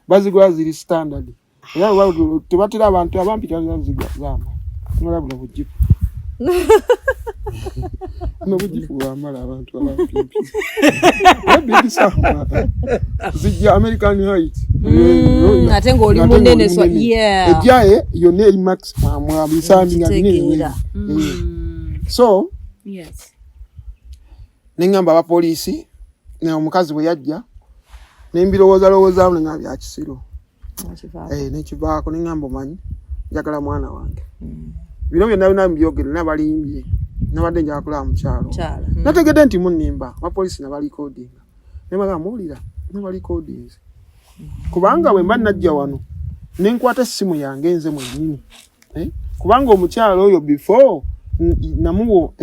bazigwa ziri standard era wao tebatira abantu abampita zigwa zama ngala buno bujifu no bujifu bamala abantu abampimpi big sama zijja American Height atengo oli munene so ejaye yone max mwa bisami ngabine so yes nengamba aba police ne omukazi bwe yajja nembirowoza nga bya kisiro nekivaako nengamba omanyi njagala mwana wange bino byonna byogere nabalimbye nabadde njakula mu kyalo nategedde nti munnimba abapolisi nabali coding nemaga muwulira nabali codings kubanga bwe mba najja wano nenkwata essimu yange nze mwennyini kubanga omukyalo oyo before namuwo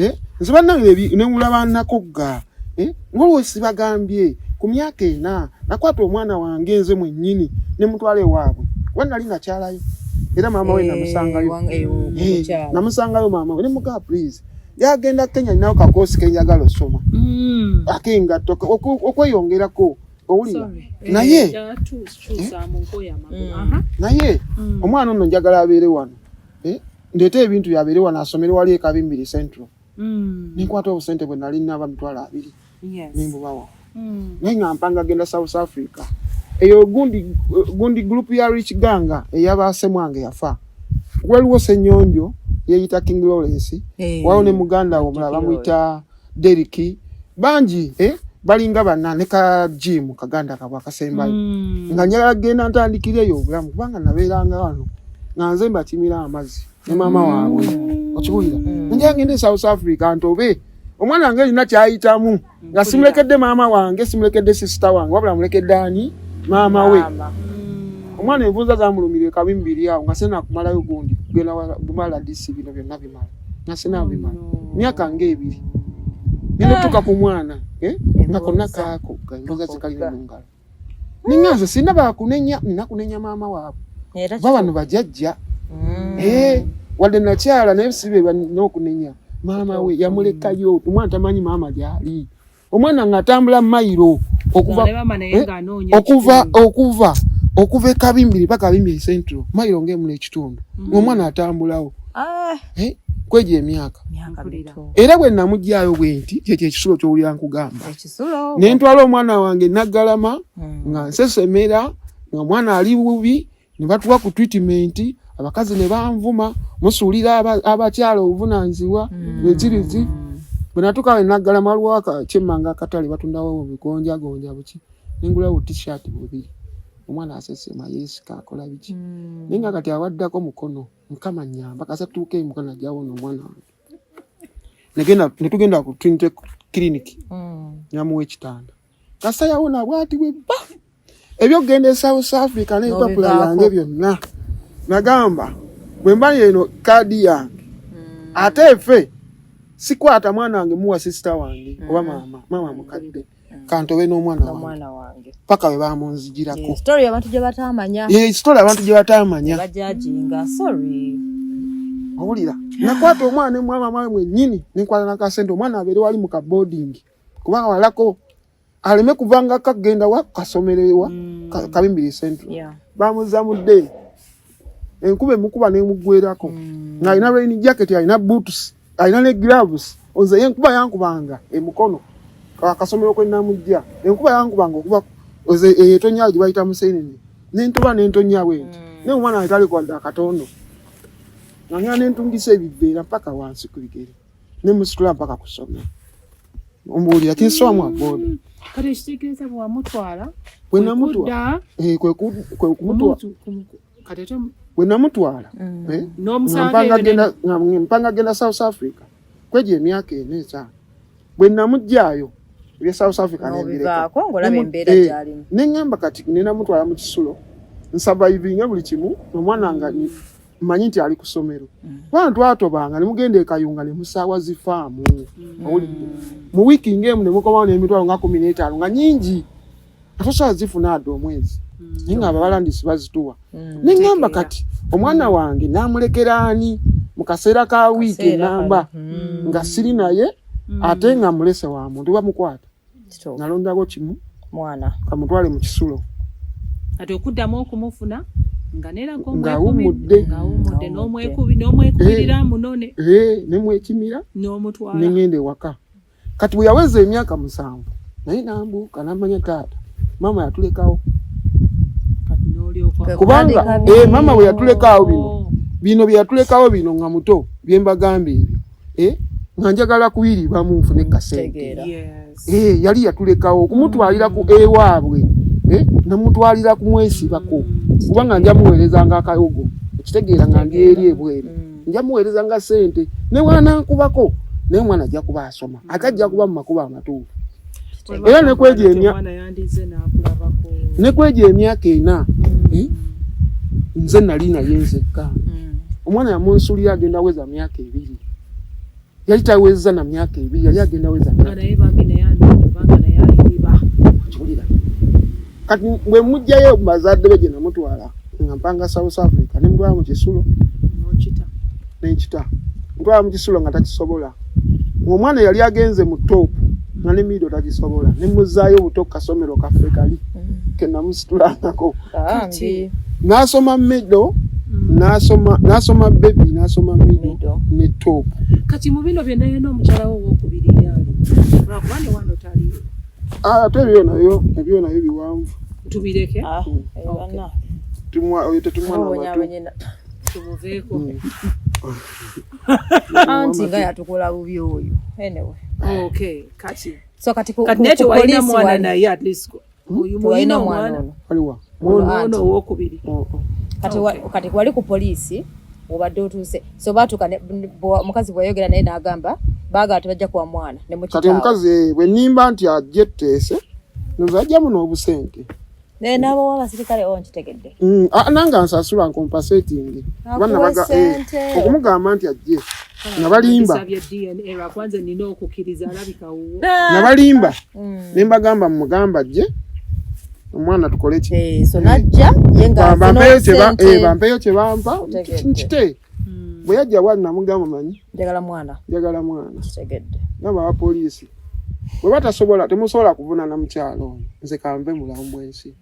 nziba nange nemulaba nakogga ngolwo sibagambye ku myaka ena nakwata omwana wange nze mwennyini ne mutwale waabwe wanali nakyalayo era mama we namusangayo mama we ne muga please yagenda Kenya nawo kakosi kenjagala osoma akenga okweyongerako owulira naye naye omwana ono njagala abeere wano ndete ebintu yabeere wano asomere wali e Kabimbiri Central ninkwata obusente bwe nali naba mitwala 2 nimbubawa nenga mpanga genda South Africa eyo gundi group ya Rich Ganga eyabase mwange yafa waliwo Senyonjo yeyita King Lawrence wao ne muganda wo mulaba muita Deriki banji balinga banane ka Jim kaganda kabwa kasembayo nga njagala genda ntandikireyo obulamu kubanga nabeeranga wano nganze mbatimira amazi ne mama wawe okibulira njagala ngende South Africa ntobe omwana wange alina kyayitamu nga simulekedde mama wange simulekedde sister wange wabula mulekedde ani mama we omwana envunza zamulumire Kabimbiri awo nga sena kumalayo gundi kugenda bumala DC bino byonna bimala nga sena bimala myaka nge 2 nene tuka ku mwana nga konna kaako envunza zikalina mungalo ningazo sina bakunenya ninakunenya mama waabwe babano bajajja wadde nakyala naye sibe n'okunenya mama we yamulekayo omwana tamanyi mama gyali omwana ngatambula mairo okuva Kabimbiri paka Kabimbiri Central mairo ng'emu n'ekitundu omwana atambulawo kweje emyaka era bwe namugyayo bwenti kyekyo ekisulo ky'owulira nkugamba nentwala omwana wange Naggalama nga nsesemera nga omwana ali bubi ne batuwa ku treatment abakazi ne banvuma musuulira abakyala obuvunanzibwa ezirizi bwe natukawe Naggalama waliwo kyemmanga akatale batundawo bigonja buki nengulawo t-shirt 2 omwana asesema yesika akola biki ninga kati awaddako mukono mukama nyamba kasatuuke mukana jawona omwana netugenda ku Trinity Clinic nyamuwe ekitanda kasa yawona bwati bwe ebyogenda South Africa n'empapula yange byonna nagamba bwe mbali eno kadi yange ate efe sikwata mwana wange muwa sister wange oba mama mukadde kantobe n'omwana wange paka we bamunzigirako story abantu gye batamanya story abantu gye batamanya bajajinga sorry owulira nakwata omwana mama mwennyini ninkwata nakasente omwana abeere wali mu boarding kubanga walako aleme kuvanga kagenda wakasomerewa Kabimbiri Central bamuza mudde enkube mukuba nemugwerako nga alina rain jacket alina boots alina ne gloves oze enkuba yankubanga emukono akasomero kwe namujja enkuba yankubanga okuba oze etonya gibayita musenene nentonya wenti ne omwana atali kwa akatondo nanga nentungisa ebiveera mpaka wansi ku bigere ne musitula mpaka kusomera ombulira kinsomu aboda kati ekitegeeza bwa mutwala bwe namutwala bwe namutwala mpanga genda South Africa kweje emyaka ena bwe namujjaayo bya South Africa nengamba kati nenamutwala mu kisulo nsurvivinga buli kimu omwana nga mmanyi nti ali ku ssomero bantu atobanga ne mugenda ekayunga ne musaawa zifaamu mu wiiki ng'emu ne mukomawo n'emitwalo nga 15 nga nyingi atosobola zifuna adde omwezi naye nga ababalandisi bazituwa nengamba kati omwana wange namulekera ani mu kaseera ka wiiki enamba nga siri naye ate nga mulese wa muntu bamukwata nalondako kimu mwana kamutwale mu kisulo ate okuddamu okumufuna nga nera ng'awummudde n'omwekubirira munone nemwekimira n'omutwala nengenda ewaka. Kati bwe yaweza emyaka 7 naye nambuuka namanya taata mama yatulekawo kubanga mama bwe yatulekawo bino bye yatulekawo bino nga muto bye mbagamba ebyo nga njagala kuyirirwamu nfune kasente yali yatulekawo okumutwalira ku ewaabwe namutwalira kumwesibako kubanga nja muweereza nga akayogo ekitegeera nga ndi eri ebweru nja muweereza nga sente ne wanankubako naye omwana ajja kuba asoma atajja kuba mu makubo amatuufu era nekwegya emyaka 4 nze nali naye nzekka omwana yamunsulira agenda weza myaka 2 yali taweza na myaka 2 yali agenda weza kati bwe mujjayo bazadde be gye namutwala nga mpanga South Africa ne mutwala mu Kisulo n'ekita mutwala mu Kisulo nga takisobola omwana yali agenze mu top nga ne mido takisobola ne muzaayo buto kasomero kaffe kali ke namusitulangako n'asoma mido n'asoma baby n'asoma mido ne top. Kati mu bino byonna yena omukyala wo w'okubiri yali lwakubane wano taliyo ate ebyo nayo biwanvu tubireke tetumwana tumuveeko anti nga yatukola bubi oyo okay kati so kati neto walina mwana naye at least oyu mulina mwana aliwa mwana owokubiri kati wali ku polisi obadde otuuse so batuka mukazi bwayogera naye n'agamba baagala tebajja kuwa mwana ne mukitawo kati omukazi bwe nimba nti ajetteese nozajjamu n'obusente naye n'abo w'abasirikale onkitegedde nanga nsasula nkompasetingi okumugamba nti ajje nga balimba nabalimba ne mbagamba mumugamba ajje omwana tukole ki so najja yenga bampeyo kye bampa nkite bwe yajja wali namugamba manyi njagala mwana kitegedde naba abapoliisi bwe batasobola temusobola kuvunana mukyalo nze kambe mulamu ensi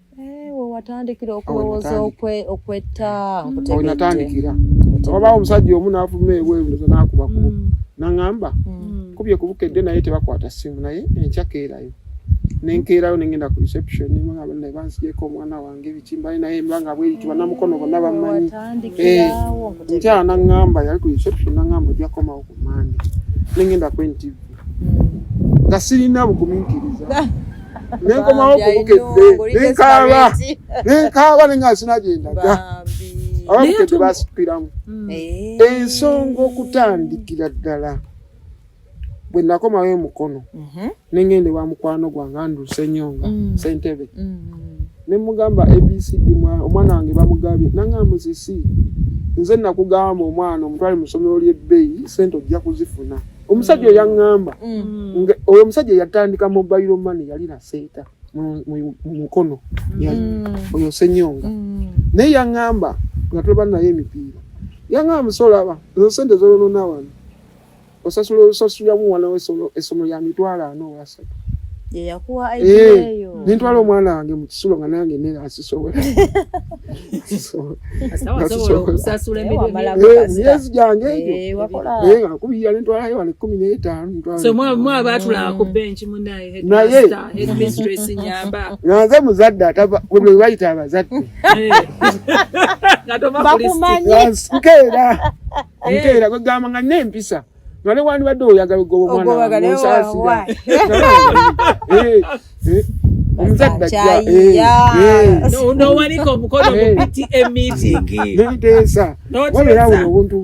watandikira okulowooza okwetta natandikira obaawo omusajja omu n'afuma ebweru n'akuba kubo n'aŋŋamba kubye kubukedde naye tebakwata ssimu naye enkyakeerayo nenkeerayo nengenda ku reception ne bansigyeko omwana wange ebikimba naye mbanga bweritibwa namukono bonna bamanyi nkyala n'aŋŋamba yali ku reception n'aŋŋamba ojja komawo ku Mande nengenda ku NTV nga sirina bugumiikiriza nenkomawo kubukedde nenkaaba nenga sinagendaga ababukedde basikiramu ensonga okutandikira ddala bwe nakomawo emukono nengende wa mukwano gwange Andrew Senyonga Sentebe ne mugamba ABCD omwana wange bamugabye nangamba sisi nze nakugamba omwana omutwale musomero ly'ebbeeyi sente ojja kuzifuna omusajja yaŋŋamba oyo omusajja yatandika mobile money yali na seeta mu mukono oyo Senyonga naye yaŋŋamba nga tulaba naye emipiira yaŋŋamba musolaba ezo sente zoyonona wano osasulamu wana essomo lya 40 yakuwa eyo nintwala omwana wange mu Kisulo nga nange nera asisobola myezi gyange egyo nga kubira nintwalayo wano 15 batulaba ku benchi munaye headmistress nyamba nanze muzadde atava bwe bayita abazadde nkeera kwegamba nga nempisa nale wani badde oyagala ogoba omwana onsasira omuzadde nowanika omukono mu PTA meeting niteesa wabera wuno obuntu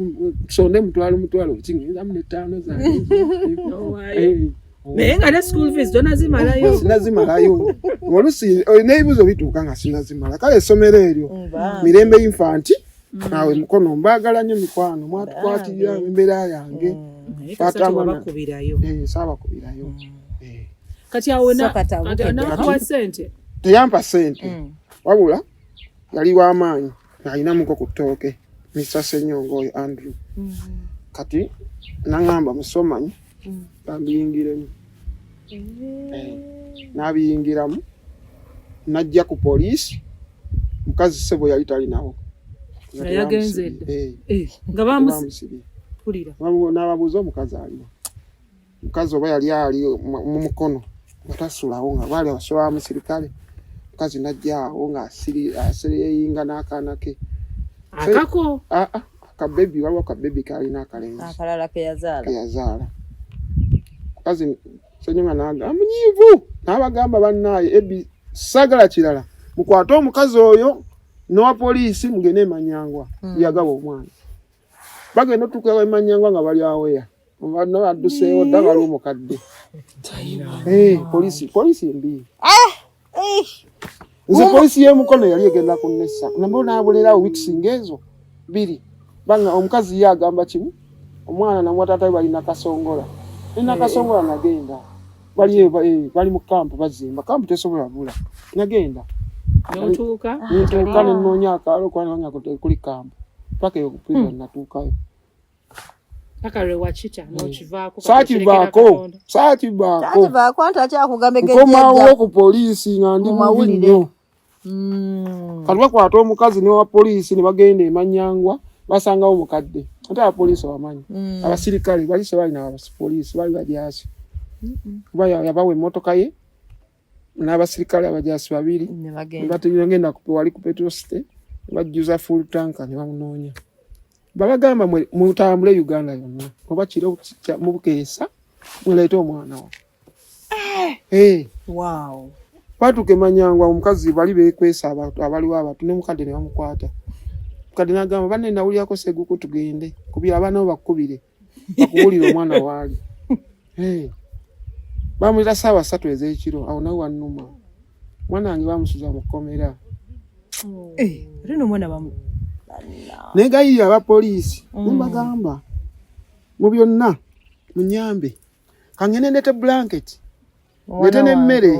sonde mutwalo kingizamu n'ettaano zange naye nga ne school fees tonazimalayo sinazimalayo olusi n'ebibuzo bituuka nga sinazimala kale essomero eryo Mirembe Infanti nawe mukono mbagala nnyo mikwano mwatukwatirira embeera yange saabakubirayo kati awo nakuwa sente teyampa sente wabula yali w'amaanyi alinamuko ku ttooke Mr. Senyonga oyo Andrew kati naŋŋamba musomanyi bambiyingiremu n'abiyingiramu najja ku poliisi omukazi sebo yali talinawo yagenze nga bamusibye pulira n'ababuuza omukazi aliwo omukazi oba yali ali mu mukono nga tasulawo nga bwali abasoba musirikale omukazi najjaawo nga asiriyinga n'akaana ke akako akabebi waliwo akabebi kalina akalenzi akalala keyazaala omukazi Senyonga naga munyiivu n'abagamba bannaaye ebi sagala kirala mukwate omukazi oyo n'owa poliisi mugende Manyangwa yagaba omwana bagenda otuuka Manyangwa nga bali aweya bano badduseewo dda bali omukadde poliisi embi nze poliisi y'emukono yali egenda kunnessa nabo n'abulerawo wiiki ng'ezo 2 banga omukazi ye agamba kimu omwana namwe taata we balina kasongola kasongola nagenda bali mu kampu bazimba kampu tesobola bula nagenda notuuka nenoonya akaalo kwananga kuli kampu paka eyo kupira natuukayo sakivaako ntakyakugamba nkomawo ku poliisi nga ndi mubi nnyo kati bakwata omukazi newa poliisi ne bagenda Manyangwa basangawo mukadde ate abapoliisi bamanyi abasirikale bali sebalina abapoliisi bali bajaasi yabawa emmotoka ye n'abasirikale abajaasi 2 batagenda wali ku petrol station bajjuza full tanka ne bamunoonya babagamba mutambule Uganda yonna oba kiro mu Bukeesa muleete omwana wa batuuke Manyangwa omukazi bali beekwesa abaliwo abatu n'omukadde ne bamukwata kadi nagamba banne nawulyako seguku tugende kubira abaana bo bakubire bakuwulira omwana waali bamulira saawa 3 ez'ekiro awo nawe wannuma mwana wange bamusuza mu kkomera rino mwana negayirira abapoliisi nembagamba mu byonna munyambe kangene ndete blanket ndete n'emmere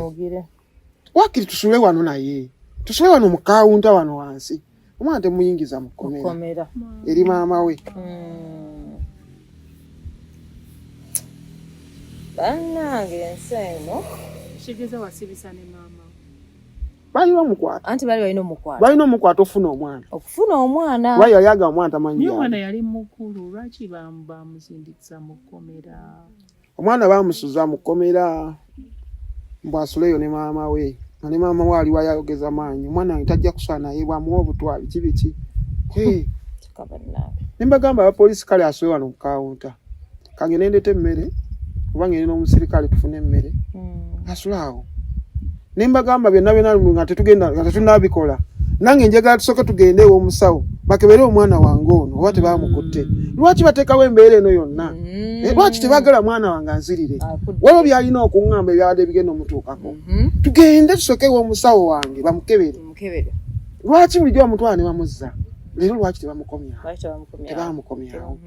wakiri tusule wano naye tusule wano mu kawunta wano wansi omwana temuyingiza mu kkomera eri maama we bannange ensi eno kigeza wasibisa ne maama bali bamukwata anti bali balina omukwata okufuna omwana wali yali agamba omwana tamanyi omwana yali mukulu lwaki bamusindikisa mu kkomera omwana bamusuza mu kkomera mbwasuleyo ne maama we ne maama we aliwo ayogeza maanyi omwana wange tajja kusala naye bwamuwa obutwa biki nembagamba abapoliisi kale asule wano mu kawunta kangene ndete emmere oba ngeri n'omusirikale tufune emmere asulaawo nembagamba byonna nga tetunabikola nange njagala tusooke tugende ew'omusawo bakebere omwana wange ono oba tebamukutte lwaki bateekawo embeera eno yonna lwaki tebagala mwana wange anzirire waliwo byalina okuŋŋamba ebyabadde bigenda omutuukako tugende tusooke ew'omusawo wange bamukebere lwaki bulijjo bamutwala ne bamuzza leero lwaki tebamukomyawo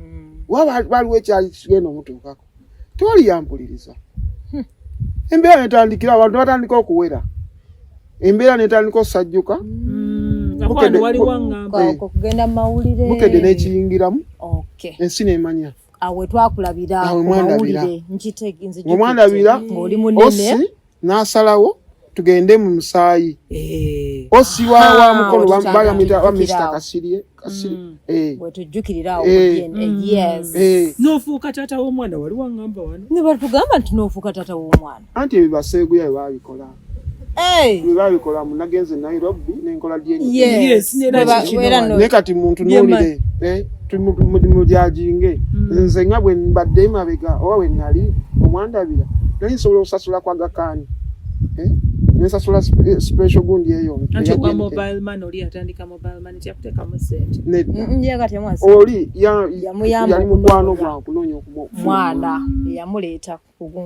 waba baliwo ekyali kigenda omutuukako tewali yampuliriza embeera netandikira abantu batandika okuwera embeera netandika okusajjuka kugenda mawulire bukedde n'ekiyingiramu ensi nemanya awe twakulabira mawulire omwandabira osi n'asalawo tugende mu musaayi osi wa mukono bayamita Mr. Kasirye bwetujjukirirawo n'ofuuka taata w'omwana wali waŋŋamba wano ne batugamba nti n'ofuuka taata w'omwana anti ebyo baseeguya bye babikola babikola munagenze Nairobi nenkola naye kati muntu nuulire mujajinge nze nga bwe mbadde emabega oba we nali omwandabira nali nsobola okusasula kwa Gakaani nesasula special gundi eyo oli yali mukwano gwa kunoonya mwana yamuleeta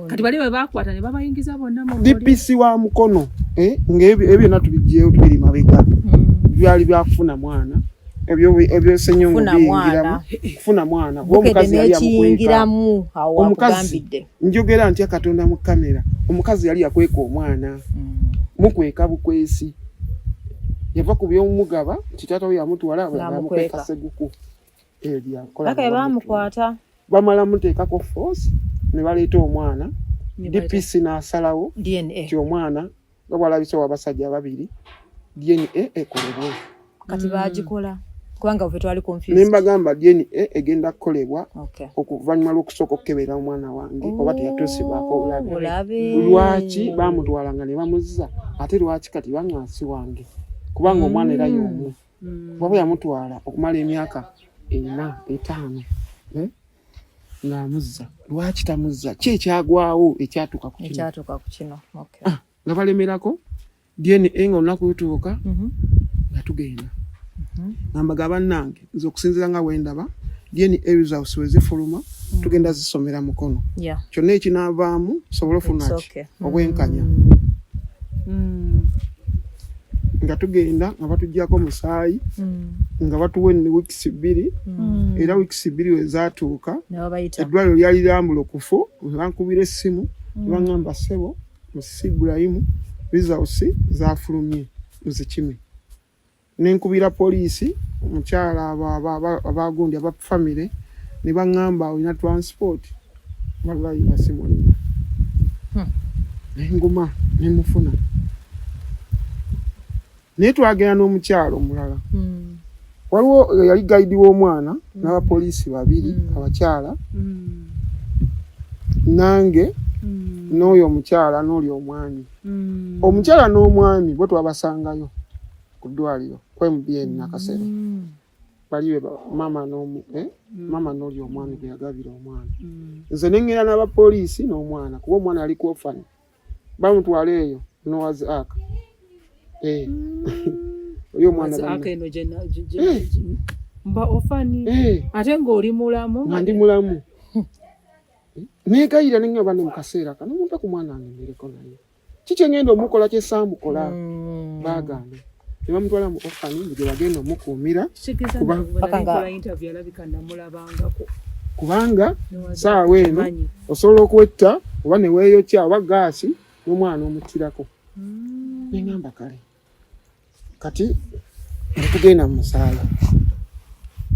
kati bali bwe bakwata ne babayingiza bonna mu DPC wa mukono ng'ebyo byonna tubijjeeyo tubiri mabega byali byakufuna mwana ebyo Senyonga biyingiramu kufuna mwana omukazi yali yakuyingiramu omukazi njogera ntya Katonda mu kamera omukazi yali yakweka omwana mukweka bukwesi yava ku by'omugaba kitata we yamutwala bamukweka seguku bamukwata bamala muteekako force ne baleeta omwana DPC n'asalawo ti omwana nga bwalabise w'abasajja 2 DNA ekolebwe kati bagikola kubanga uve twali confused. Nimba gamba DNA egenda kukolebwa okuvannyuma lw'okusooka okukebera omwana wange oba teyatuusibwako obulabe. Lwaki bamutwalanga ne bamuzza ate lwaki kati baŋŋaasi wange kubanga omwana era y'omu waba yamutwala okumala emyaka 4 5 ng'amuzza lwaki tamuzza ki ekyagwawo ekyatuuka ku kino nga balemerako DNA nga olunaku lutuuka nga tugenda nambaga bannange nze okusinziira nga wendaba DNA results wezifuluma tugenda zisomera mukono kyonna ekinaavaamu sobola ofuna ki obwenkanya nga tugenda nga batuggyako musaayi nga batuwa weeks 2 era weeks 2 wezaatuuka eddwaliro lyali lyambula okufu bankubira essimu baŋŋamba ssebo Musisi Ibrahim results zaafulumye nzikime nenkubira poliisi omukyala abagundi aba family ne baŋŋamba olina transport wallahi basimu olina nenguma nemufuna naye twagenda n'omukyalo omulala waliwo yali gaidi w'omwana n'abapoliisi 2 abakyala nange n'oyo omukyala n'oli omwami omukyala n'omwami bwe twabasangayo ku ddwaliro kwemubn nakasero baliwe mama n'oli omwami gwe yagabira omwana nze nengenda n'abapoliisi n'omwana kuba omwana yali kuofani bamutwala eyo Noah's Ark oyo mwana mba ofani ate ng'oli mulamu nga ndi mulamu negayira nengaba ne mukaseera kano mumpe ku mwana wange mbereko naye kiki engenda omukola kyesambukola bagamba ne bamutwala mu ofani gye bagenda omukuumira kubanga saawa eno osobola okwetta oba ne weeyokya oba gaasi n'omwana omuttirako nengamba kale kati netugenda mu musaala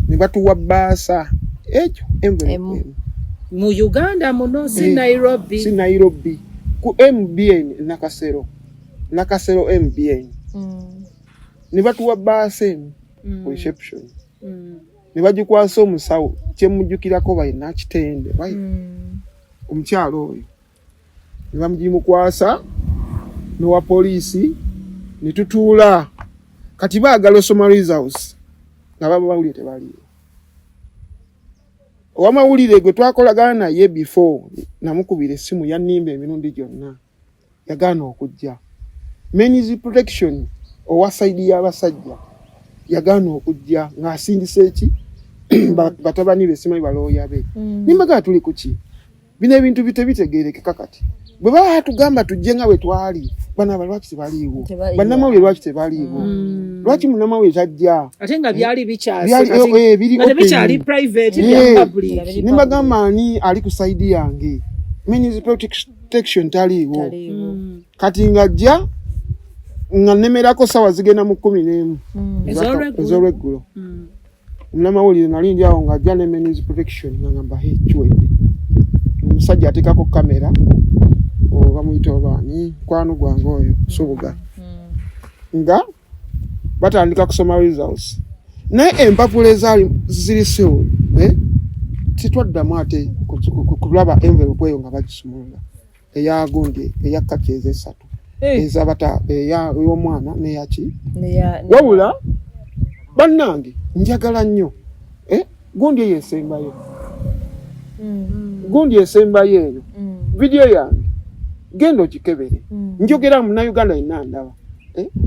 ne batuwa bbaasa ekyo mu Uganda muno si Nairobi ku MBN Nakasero MBN ne batuwa bbaasa emu ku reception ne bagikwasa omusawo kyemujjukirako balina kitende omukyalo oyo ne bamugimukwasa n'owa poliisi ne tutuula kati baagala osoma results nga baba bawulire tebaliyo owamawulire gwe twakolagana naye before namukubira essimu yannimba emirundi gyonna yagaana okujja means protection owa saidi y'abasajja yagaana okujja ng'asindisa eki batabani be simanyi balooya be nimbaga tuli kuki bino ebintu bitegeerekeka kati bwe baba tugamba tujje nga bwe twali bana lwaki tebaliiwo bannamawulire lwaki tebaliiwo lwaki munnamawulire tajja ate nga byali bikyali private bya public nimbagamba ani ali ku saidi yange means protection taliiwo kati ngajja nga nemerako sawa zigenda mu 11 ez'olweggulo munnamawulire nali ndi awo ng'ajja ne means protection ngamba kiwedde omusajja ateekako kamera bamuyita obaani kwano gwange oyo Subuga nga batandika kusoma results naye empapula ezaali zirisewo titwaddamu ate kulaba envelope eyo nga bagisumulula eyagundi eyakkaki ez'esatu ezabata ey'omwana neyaki wabula bannange njagala nnyo gundi eyo esembayo gundi esembayo eyo vidiyo yange genda okikebere njogera munnayuganda yenna ndaba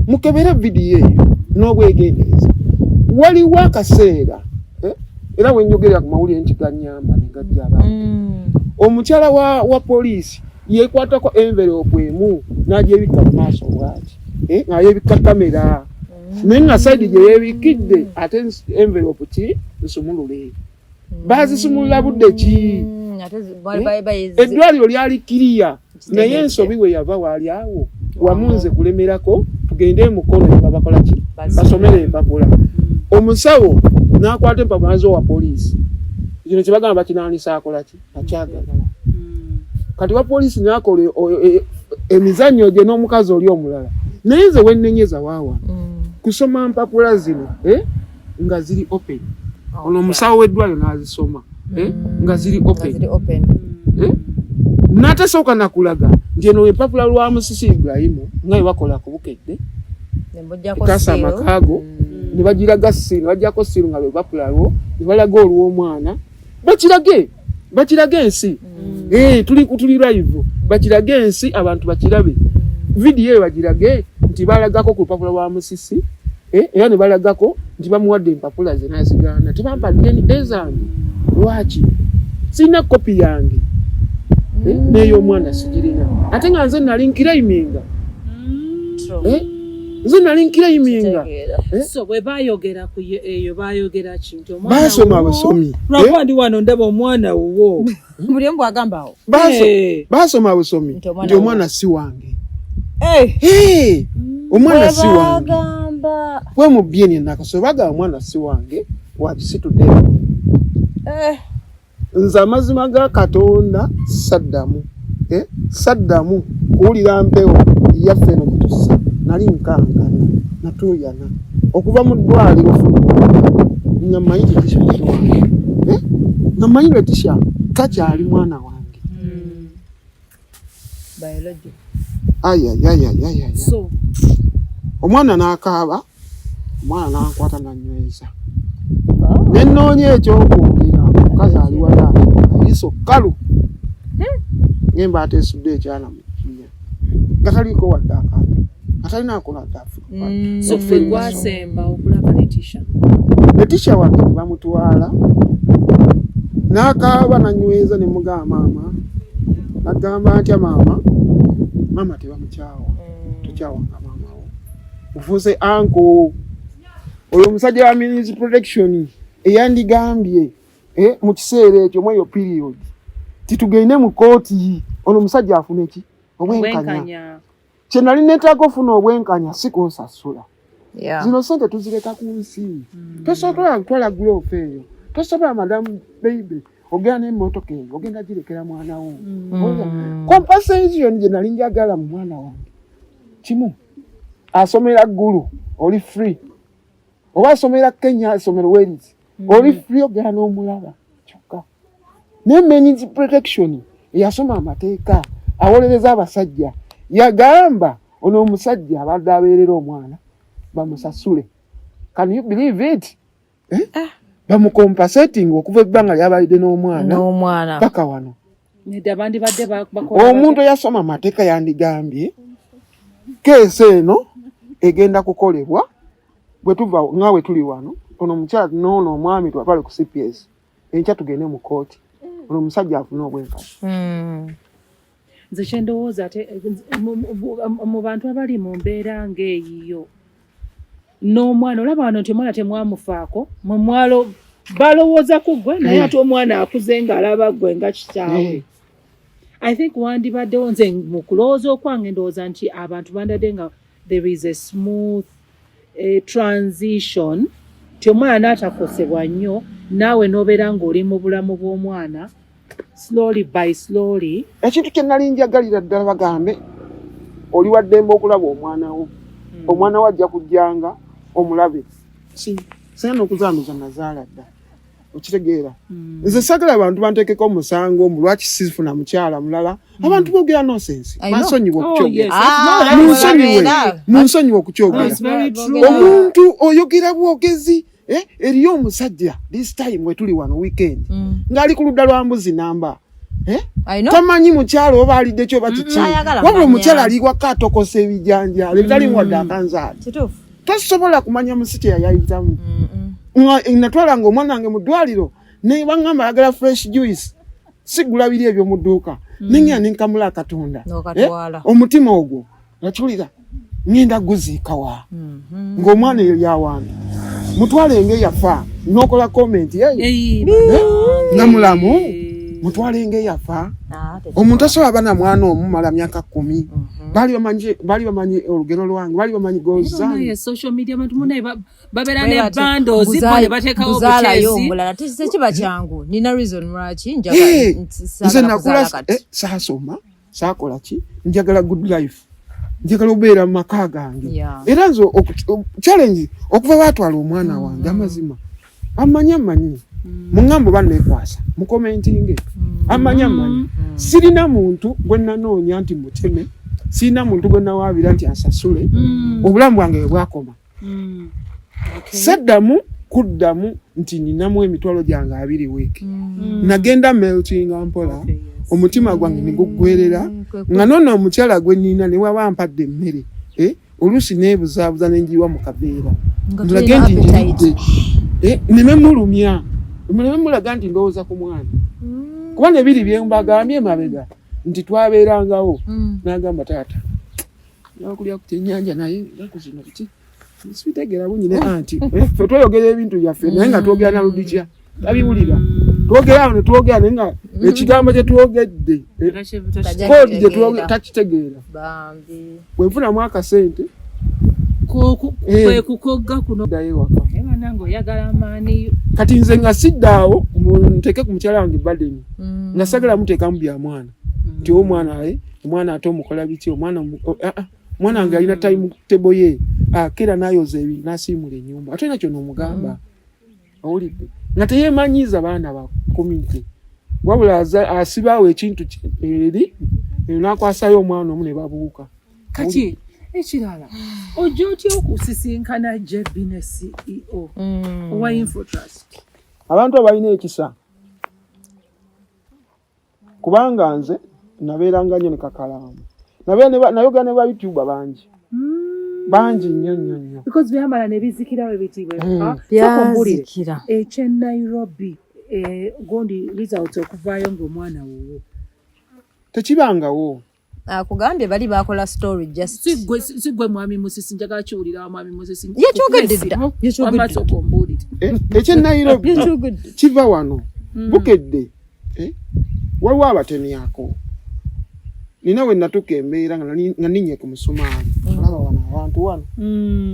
mukebere vidiyo eyo n'obwegendereza waliwo akaseera era wenjogerera ku mawulire nti ganyamba ne gajja abantu omukyala wa poliisi yekwatako envelope emu n'agyebikka mu maaso bwati nga yebikka kamera naye nga saidi gye yeebikidde ate envelope ki nsumulule baazisumulula budde ki eddwaliro lyali kiriya naye ensobi we yava waali awo wamunze kulemerako tugende mukono nga bakola ki basomere empapula omusawo n'akwata empapula z'owa poliisi kino kye bagamba bakinaanisa akola ki akyagala kati wa poliisi n'akola emizannyo gye n'omukazi oli omulala naye nze wennenyeza waawa kusoma mpapula zino nga ziri open. Ono musawo w'eddwaliro n'azisoma nga ziri open. N'atasoka nakulaga nti eno empapula lwa Musisi Ibrahimu nga bwe bakola ku Bukedde ekasa amakaago ne bagiraga siru, ne bajjako siru nga lwe papula lwo ne balaga olw'omwana bakirage ensi. Tuli live bakirage ensi abantu bakirabe. Video eyo bagirage nti balagako ku lupapula lwa Musisi era ne balagako nti bamuwadde empapula ze n'azigaana tebampadde DNA zange. Lwaki sina kopi yange n'ey'omwana sigirina ate nga nze nali nkiraiminga. Nze nali nkiraiminga. So bwe bayogera ku eyo bayogera kintu omwana basoma busomi lwandi wano ndaba omwana wo buli mbu agambawo basoma busomi nti omwana si wange. Omwana si wange bwe mu byeni nakasobaga omwana si wange wakisitudde. Nze amazima ga Katonda saddamu kuwulira mpewo yaffe eno kutusa nali nkankana natuyana okuva mu ddwaliro nga mmanyi tetisha wange nga mmanyi tetisha takyali mwana wange. Biology. So omwana n'akaaba, omwana n'ankwata nanyweza. Nenoonya ekyokwogera omukazi ali wala ayiso kkalu ngemba atesudde ekyana mu kinya gataliiko wadde akaaba katalina akola ddafu. So ffe gwasemba okulaba Letisha wange ne bamutwala n'akaaba nanyweza ne mugamba maama nagamba atya maama tebamukyawa tokyawanga maama wo ufuuse anko. Oyo omusajja wa Means Protection eyandigambye mu kiseera ekyo mweyo period titugende mu kooti ono omusajja afune ki obwenkanya. Kye nali neetaaga ofuna obwenkanya si kunsasula. Zino sente tuzireka ku nsi. Tosobola kutwala guloofu eyo, tosobola madamu baby ogenda n'emmotoka eyo ogenda girekera mwana wo. Compensation gye nali njagala mu mwana wange kimu asomera ggulu oli free, oba asomera Kenya asomera Wales oli free ogenda n'omulaba kyokka. Ne Means Protection eyasoma amateeka awolereza abasajja yagamba ono omusajja abadde abeerera omwana bamusasule. Can you believe it? Bamucompensating okuva ebbanga lyabalidde n'omwana paka wano. Omuntu yasoma amateeka yandigambye keesi eno egenda kukolebwa bwe tuva ngawe tuli wano ono omukyala n'ono omwami twatwale ku CPS enkya tugende mu kooti ono omusajja afuna obwenkanya. Nze kye ndowooza ate mu bantu abali mu mbeera ng'eyiyo n'omwana olaba wano nti omwana temwamufaako mu mwalo balowooza ku ggwe naye ate omwana akuze ng'alaba ggwe nga kitaawe. I think wandibaddewo nze mu kulowooza okwange ndowooza nti abantu bandadde nga there is a smooth transition ti omwana n'atakosebwa nnyo naawe n'obeera ng'oli mu bulamu bw'omwana slowly by slowly. Ekintu kye nali njagalira ddala bagambe oli wa ddembe okulaba omwana wo. Omwana wo ajja kujjanga omulabe. Saana okuzaanuza nazaala dda. Okitegeera. Nze sagala abantu banteekeko omusango mu lwaki sifuna mukyala mulala. Abantu boogera nonsense. Bansonyiwa okukyogera. Munsonyiwa okukyogera. Omuntu oyogera bwogezi. Eriyo omusajja this time we tuli wano weekend ngali ku ludda lwa Mbuzi namba tamanyi mukyala oba alidde kyo bakiki wabula omukyala ali waka atokose ebijanja lebitali wadde akanzaali tosobola kumanya musiki yayayitamu. Natwala nga omwana wange mu ddwaliro ne bangamba ayagala fresh juice sigula biri ebyo mu dduuka nengera nenkamula Katonda omutima ogwo nakiwulira ngenda guziika wa ng'omwana eyo yawange mutwale ngeyafa nokola comment nga mulamu mutwale ngeyafa omuntu asobola bana mwana omumala myaka 10 bali bamanyi olugero lwange bali bamanyi gozange social media abantu munaye babera ne bando zipo ne batekawo buchezi mulala tekiba kyangu nina reason lwaki njagala sasoma sakola ki njagala good life njagala obeera mu maka gange era nze challenge okuva batwala omwana wange amazima amanyi muŋŋambo banneekwasa mu commentinge amanyi sirina muntu gwe nanoonya nti muteme sirina muntu gwe nawaabira nti asasule obulamu bwange bwakoma saddamu kuddamu nti ninamu emitwalo gyange 2 weeki nagenda meltinga mpola omutima gwange niguggwerera nga nono omukyala gwe nina ne waba mpadde emmere oluusi neebuzaabuza nenjiwa mu kabeera ndulage nti njiridde nememulumya mulaga nti ndowooza ku mwana kuba nebiri byembagambye mabega nti twabeerangawo n'agamba taata nakulya ku kyennyanja naye nakuzino kiki sibitegera bunyine anti ffe tweyogera ebintu byaffe naye nga twogera na ludikya tabiwulira twogera awo ne twogera naye nga ekigambo kye twogedde koodi gye twogera takitegeera bwe nfunamu akasente kwe kukogga kuno ddayo waka nange oyagala amaani kati nze nga siddaawo nteeke ku mukyala wange badeni nga sagala muteekamu bya mwana nti omwana ate omukola biki omwana wange alina time table ye kera nayoza ebintu nasiimula ennyumba ate nakyo n'omugamba owulidde nga teyeemanyiiza baana ba community wabula asibaawo ekintu eri nakwasayo omwana omu ne babuuka kati ekirala ojja otya okusisinkana Jebbi ne CEO owa Infotrust abantu abalina ekisa kubanga nze nabeeranga nnyo ne kakalaamu nayogera ne ba YouTuber bangi nnyo because byamala ne bizikira we bitibwe byazikira Nairobi gondi results okuvaayo ng'omwana wowo tekibangawo akugambye bali bakola story just sigwe mwami Musisi njagala kiwulira wa mwami Musisi yekyogedde dda amaaso kombuulire Nairobi kiva wano bukedde waliwo abatemiako nina we natuka embeera nga ninnya ku musumaali olaba wano abantu wano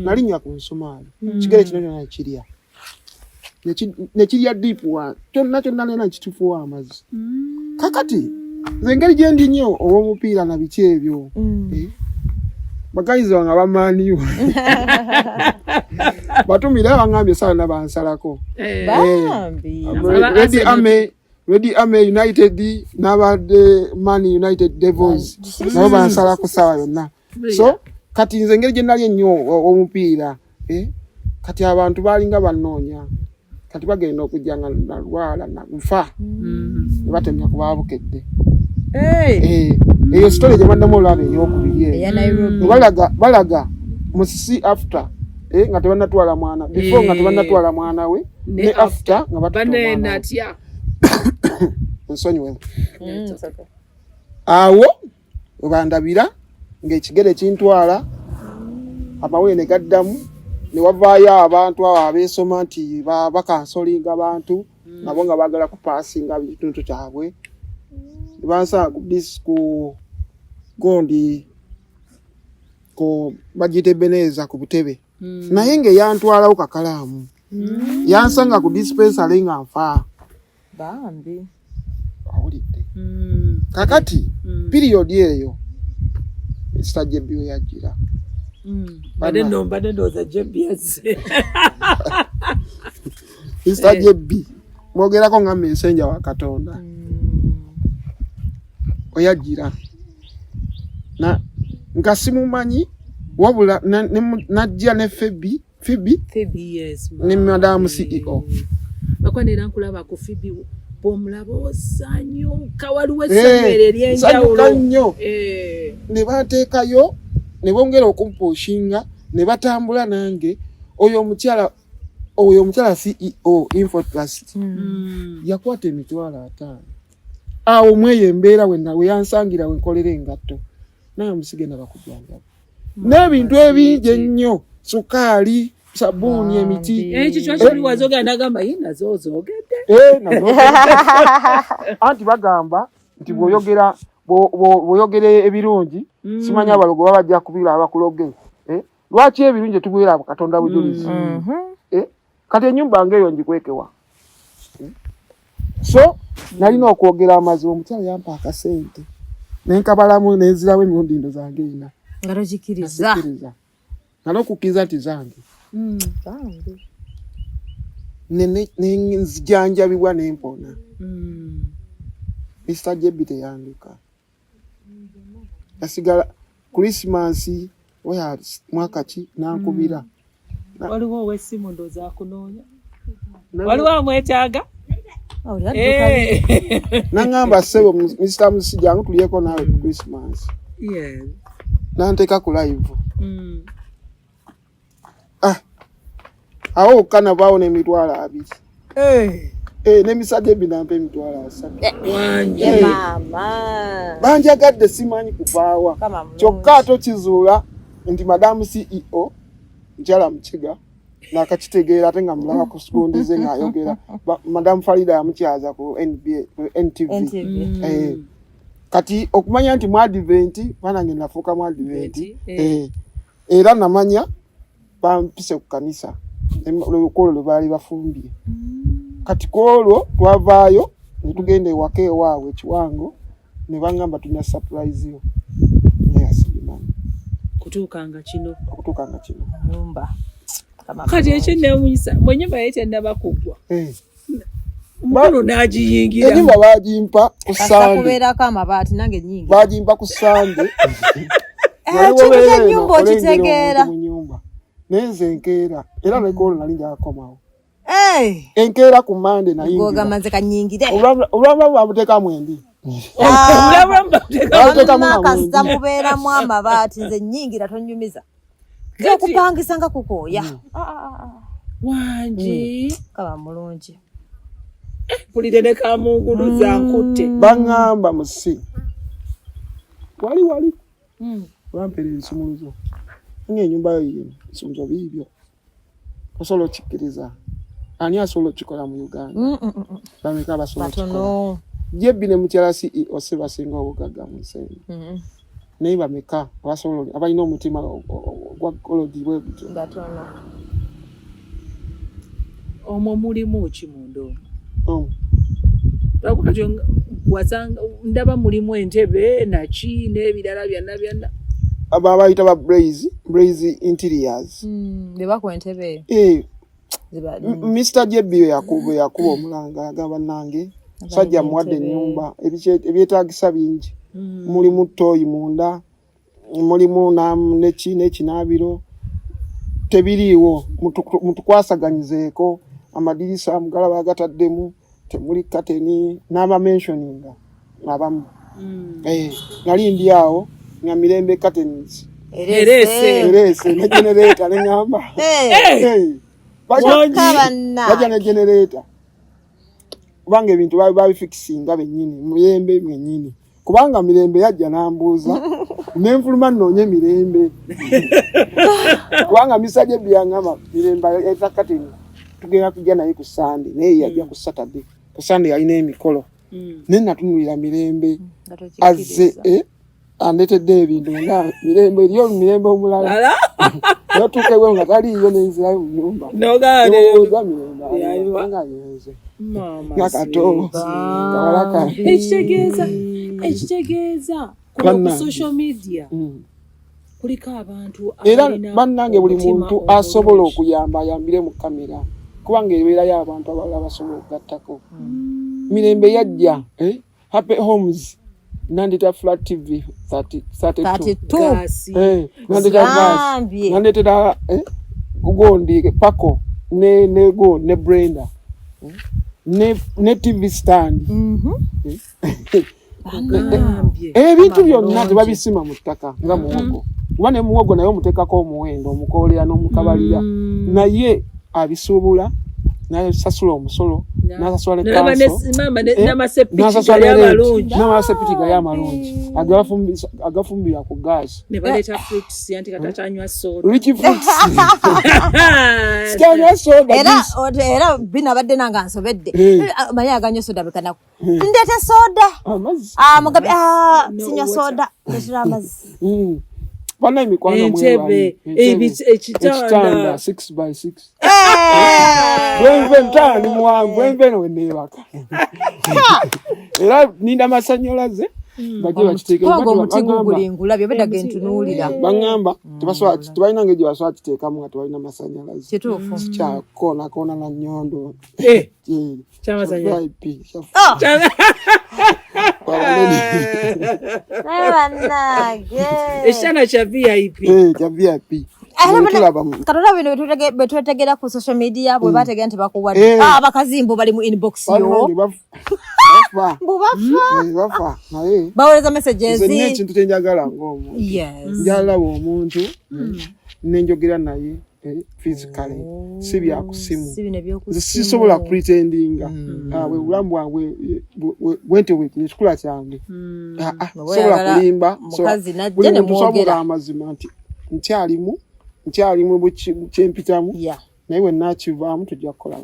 nalinnya ku musumaali kigere kino kyonna nekirya nekirya deep wa kyonna nena kitufuwa amazzi kakati nze engeri gye ndi nnyo ow'omupiira na biki ebyo bagayizi wange bamaaniyo batumira bangambye sala nabansalako Ready Army United n'abadde Man United Devils nabo bansalako sawa yonna so kati nze engeri gye nali ennyo omupiira kati abantu baalinga bannoonya kati bagenda okujja nga nalwala nagufa ne batemya ku baabukedde eyo story gye baddamu olwaba enyokubiri balaga Musisi after nga tebannatwala mwana before nga tebannatwala mwana we ne after nga banenatya nsonyiwe awo webandabira ng'ekigere kintwala amawene gaddamu ne wavaayo abantu abo abeesoma nti bakansolinga abantu nabo nga baagala kupaasinga ekitundu kyabwe ne bansala ku gondi bagiyita Ebeneza ku butebe naye ng'eyantwalawo kakalaamu yansanga ku dispensary nga nfa bambi awulidde kakati period eyo Mr. Jebbi we yajjira badde ndowooza Jebbi yazze Mr. Jebbi mwogerako nga messenger wa Katonda oyajjira nga simumanyi wabula najja ne Phoebe yes ne Madam CEO bakwanira nkulaba ku Phoebe bomulaba osanyuka waliwo essanyu eryenjawulo ne bateekayo ne bongera okumpuushinga ne batambula nange oyo omukyala CEO Infotrust yakwata emitwalo 5 awo mweyo embeera we yansangira wenkolera engatto naye musigenda bakujjanga n'ebintu ebingi ennyo sukaali sabuni emiti ekyo kyali wazogera nagamba yina zoogedde anti bagamba nti bw'oyogera ebirungi simanya abalogo babajja kubiraba kuloge lwaki ebirungi tubwera Katonda bujulizi kati ennyumba ng'eyo njikwekewa so nalina okwogera amazima omukyala yampa akasente nenkabalamu nenzirawo emirundi ndo zange ina Ngarojikiriza. Nalokukiza tizange. Nzijanjabibwa nempona. Mr. Jebi teyanduka. Yasigala Christmas oya mwaka ki nankubira. Waliwo ow'essimu ndooza akunoonya. Waliwo amwetaaga. Nangamba sebo Mr. Musijja tuliyeko nawe ku Christmas. Yes. Nanteka ku live. Awo kana baone emitwalo abiri. Ne Mr. Jebi nampe emitwalo 3. Wanje. Mama. Banjagadde simanyi kuvaawa. Kyokka tokizuula nti Madam CEO Njala Mukiga nakakitegeera ate nga mulaba ku sigondize ng'ayogera. Madam Farida yamukyaza ku NTV. Kati okumanya nti mu advent banange nafuuka mu advent. Era namanya bampise ku kanisa. Olukolo lwe baali bafumbye. Kati kwolwo twavaayo ne tugenda ewaka ewaabwe Kiwango ne bangamba tulina surprise yo. Kutuukanga kino. Nyumba. Kati ekyenneewuunyisa bwe nnyumba yali tennaba kuggwa. Mukulu n'agiyingira. Ennyumba baagimpa ku Sande. Kubeerako amabaati nange nnyingi. Baagimpa ku Sande. Kino nyumba okitegeera. Naye nze enkeera era nekolo nali njakomawo. Enkeera ku Mande nayingira. Gogamanze kanyingire. Obulamu babuteekamu endi. Kasita mubeeramu amabaati nze nnyingira tonyumiza. Okupangisa nga kukooya. Wangi. Kaba mulungi. Pulire ne kamungulu za nkutte. Bangamba musi. Wali. Wampere ensumuluzo. Ennyumba yo yino nsumuluzo biibyo. Osobola okikkiriza. Ani asobola okikola mu Uganda? Bameka basobola okikola. Jebi ne mukyala CEO basinga obugagga mu nsi. Naye bameka basobola abalina omutima gwa kolodi bwe gutyo. Batono. Omwo mulimu ki mundo? Bakati wasanga ndaba mulimu entebe naki n'ebirala byonna. Aba bayita ba Blaze Interiors. Beba ku entebe. Mr. Jebi yakuba omulanga agamba nange sajja muwadde ennyumba ebyetaagisa bingi. Mulimu toyi munda, mulimu n'ekinaabiro tebiriiwo mutukwasaganyizeeko amadirisa mugalaba agataddemu temuli kateni n'abamentioninga abamu. Nali ndi awo nga Mirembe Curtains. Erese ne generator ne ngamba. Baja ne generator. Kubanga ebintu babifikisinga bennyini Mirembe mwennyini. Kubanga Mirembe yajja nambuuza nenfuluma nnoonye Mirembe. Kubanga misaje byangama Mirembe etakatini tugenda kujja naye ku Sande naye yajja ku Saturday. Ku Sande yalina emikolo. Nenatunulira Mirembe azze andetedde ebintu nga Mirembe eriyo Mirembe omulala. Yatuukewo nga taliyo n'enzirayo mu nyumba. Nogaaza Mirembe nga yenze. Ngakato kawalaka. Ekitegeeza ku social media kuliko abantu era bannange buli muntu asobola okuyamba ayambire mu kamera kubanga ebeerayo abantu abalala basobola okugattako. Mirembe yajja Happy Homes nandita Flat TV 32 nandita Gugondi Paco ne Brenda ne TV stand. Ebintu byonna tebabisima mu ttaka nga muwogo. Kuba ne muwogo naye omuteekako omuwendo omukoolera n'omukabalira naye abisuubula n'asasula omusolo n'asasula ne kanso n'amasepiti gali amalungi agafumbira ku gaasi ne baleeta fruits yanti katachanywa soda rich fruits sikanywa soda era binabadde nanga nsobedde manye aganywa soda bekanako ndete soda mugabe sinywa soda nesira amazzi bana emikwano entebe ekitanda 6x6 bwenve ntani muwanvu bwenve no nebaka era ninda masanyolaze bajje bakiteeke ngo omutingu gulingula byo bedda gentunuulira bangamba tebalina ngeri gye basobola kiteekamu nga tebalina masannyalaze kituufu kyakoona na nnyondo kyamasannyalaze ekyana kya VIP Katonda bino betwetegera ku social media bwe bategera nti bakuwadde abakazimbo bali mu inbox yo bafa naye baweleza messages nze ekintu kyenjagala ng'omuntu njalaba omuntu nenjogera naye physically si byakusimu sisobola pretendinga bwe bulamu bwange bwente ekikula kyange sobola kulimba buli muntu sobola amazima nti nkyalimu kyempitamu naye bwe nakivaamu tujja kukola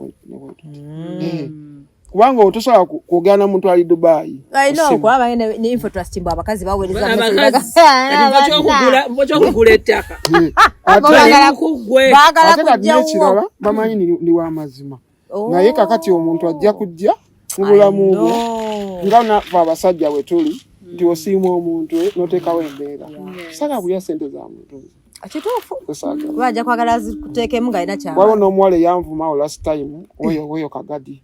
kubanga otosobola kwogera na muntu ali Dubai alina okwaba ne info trust mbu abakazi baweereza kyokugula ettaka ate ekirala bamanyi ni w'amazima naye kakati omuntu ajja kujja mu bulamu bwo nga nafa abasajja bwe tuli nti osiima omuntu n'oteekawo embeera sala kulya ssente za muntu kituufu bajja kwagala zikuteekemu ng'alina kyaba waliwo n'omuwala eyanvumaawo last time oyo kagadi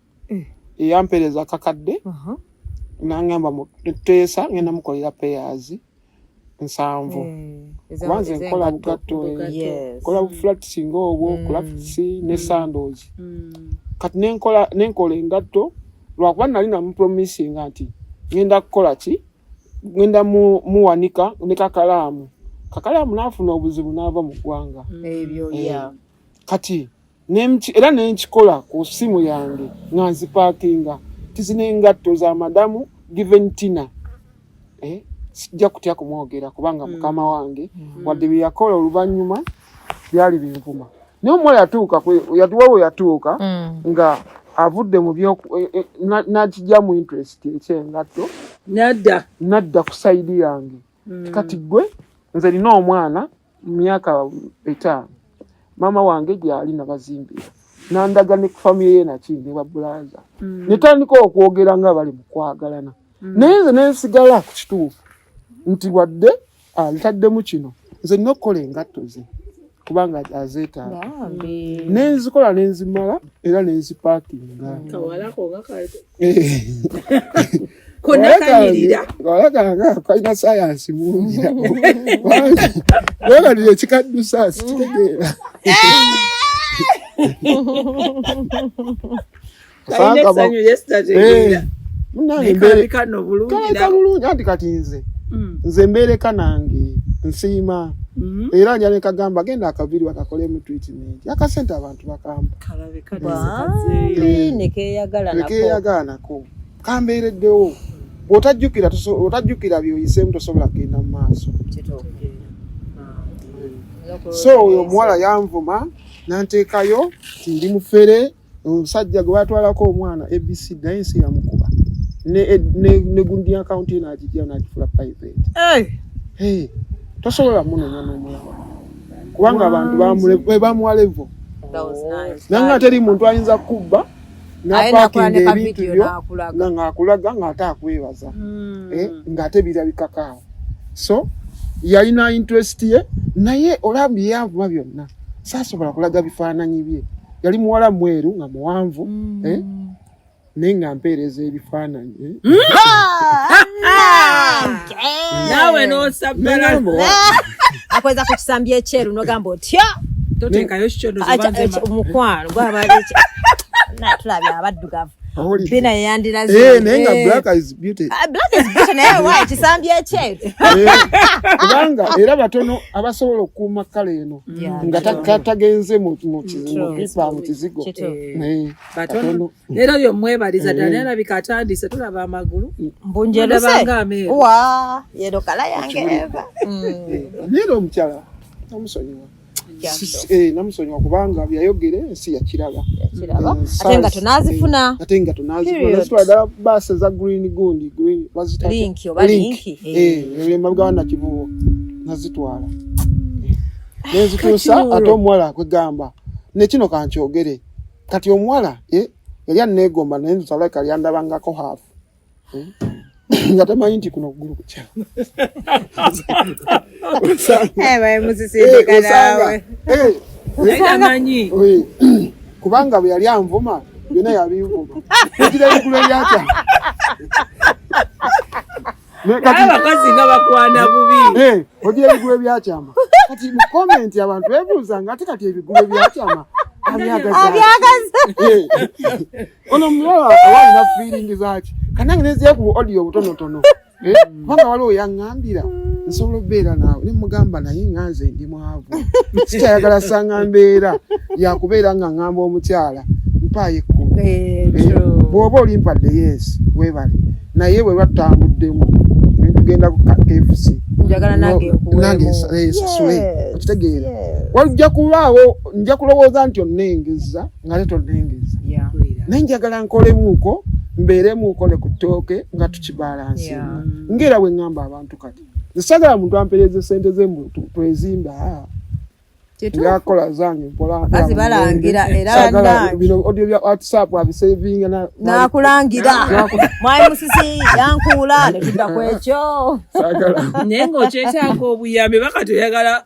eyampereza kakadde nangamba muteesa ngenda mukolera payers 7 kubanze nkola bugatto kola buflats ng'obwo crafts ne sandals kati nenkola engatto lwakuba nali namupromisinga nti ngenda kukola ki ngenda muwanika ne kakalaamu naafuna obuzibu n'ava mu ggwanga ebyo kati era nenkikola ku simu yange nga nzipaakinga tizina engatto za madamu given tina sijja kutya kumwogera kubanga mukama wange wadde bye yakola oluvannyuma byali binvuma naye omuwala yatuuka nga avudde mu n'akijja mu interest ekyengatto nadda ku sayidi yange kati gwe nze nina omwana myaka 5 mama wange gyali nabazimbira nandaga ne family ye nakindi wa bulaza netandika okwogera nga bali mu kwagalana naye nze nensigala ku kituufu nti wadde alitaddemu kino nze nina okukola engatto ze kubanga azeetaaga nenzikola nenzimala era nenzipaakinga kawalakanga kalina sayansi mungi webalire ekikaddusa sikitegeera bulungi anti kati nze mbeereka nange nsiima era njala nekagamba genda akaviri wakakolemu treatment akasente abantu bakamba nekeyagala nako kambeereddewo otajjukira byoyiseemu tosobola kugenda mu maaso so oyo omuwala yanvuma nanteekayo ti ndi mufere omusajja gwe batwalako omwana ABC naye nsi yamukuba ne gundi account ye n'agijja n'agifula private tosobola munonya n'omulaba kubanga abantu bamuwa levo nange ateri muntu ayinza kubba n'apaakinga ebintu byo ng'akulaga ng'ate akwebaza ng'ate birabikakaawo so yalina interest ye naye olambye yanvuma byonna saasobola kulaga bifaananyi bye yali muwala mweru nga muwanvu naye nga mpeereza ebifaananyi naawe n'osabbala akweza ku kisambi ekyeru n'ogamba otya toteekayo kikyondo omukwano tulabya abaddugavu bina yeyandiraze naye nga black is beauty naye wa kisambi ekyeru kubanga era batono abasobola okukuuma kala eno nga tagenze mu kizigo batono era oyo mwebaliza ddala naye alabika atandise tulaba amagulu mbunjeruse wa yero kala yange eva naye omukyala namusonyiwa namusonyiwa kubanga byayogere ensi yakiraba ate nga tunazifuna ddala baasi za green gundi linki emabega nakivubo nazitwala nenzituusa ate omuwala kwegamba nekino kankyogere kati omuwala yali aneegomba naye nzalaka lyandabangako haafu nga tamanyi nti kuno kugulu kukyama. Kubanga bwe yali anvuma byonna yabinvuma ogira ebigulu ebyakyama abakazi nga bakwana bubi ogira ebigulu ebyakyama kati mu komenti abantu beebuuzanga ate kati ebigulu ebyakyama abyagaza ono mulala awalina feeling zaki kanange neziye ku audio butonotono kubanga waliwo yaŋŋambira nsobola okubeera naawe ne mugamba naye ŋŋanze ndi mwavu sikyayagala sanga mbeera yakubeera nga ŋŋamba omukyala mpaayo ekkumi bw'oba olimpadde yes weebale naye bwe batambuddemu tugenda ku KFC nange nsasule okitegeera wajja kubaawo nja kulowooza nti onnengeza nga te tonnengeza naye njagala nkolemuuko mbeeremuuko ne ku ttooke nga tukibalansinga ng'era bwe ŋŋamba abantu kati nsaagala muntu ampeereze sente ze twezimba ngakola zange bazi balangira era bino audio bya WhatsApp abisavinga nakulangira mwayi musisi yankuula ne tudda ku ekyo naye ng'okyetaaga obuyambi bakati oyagala